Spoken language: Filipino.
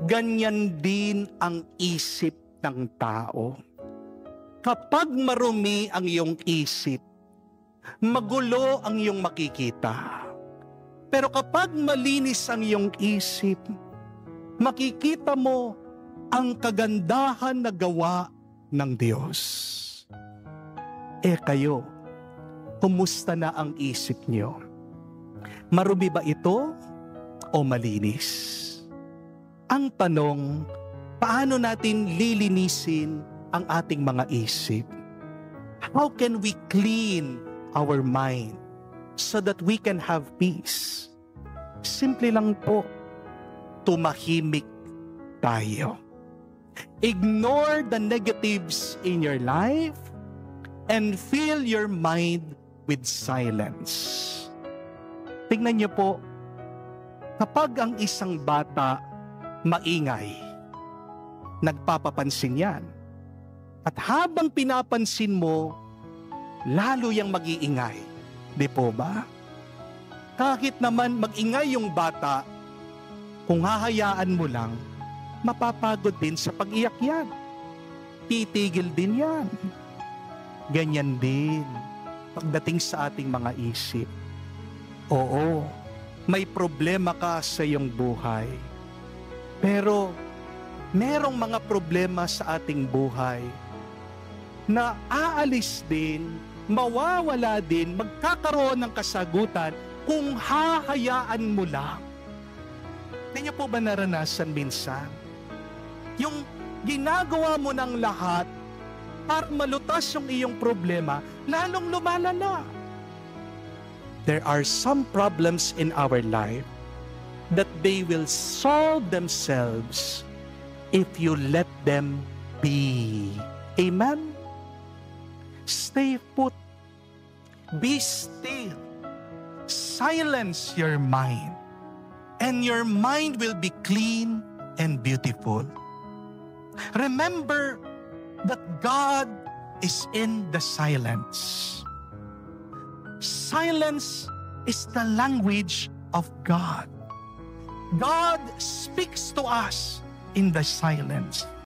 ganyan din ang isip ng tao. Kapag marumi ang iyong isip, magulo ang iyong makikita. Pero kapag malinis ang iyong isip, makikita mo ang kagandahan na gawa ng Diyos. Kayo, kumusta na ang isip niyo? Marumi ba ito o malinis? Ang tanong, paano natin lilinisin ang ating mga isip? How can we clean our mind so that we can have peace? Simple lang po, tumahimik tayo. Ignore the negatives in your life and fill your mind with silence. Tingnan niyo po, kapag ang isang bata maingay, nagpapapansin yan. At habang pinapansin mo, lalo yang mag-iingay. Di po ba? Kahit naman mag-ingay yung bata, kung hahayaan mo lang, mapapagod din sa pag-iyak yan. Titigil din yan. Ganyan din pagdating sa ating mga isip. Oo, may problema ka sa iyong buhay. Pero merong mga problema sa ating buhay na aalis din, mawawala din, magkakaroon ng kasagutan kung hahayaan mo lang. Hindi niyo po ba naranasan minsan? Yung ginagawa mo ng lahat para malutas yung iyong problema, lalong lumalala. There are some problems in our life that they will solve themselves if you let them be. Amen? Stay put. Be still. Silence your mind. And your mind will be clean and beautiful. Remember that God is in the silence. Silence is the language of God. God speaks to us in the silence.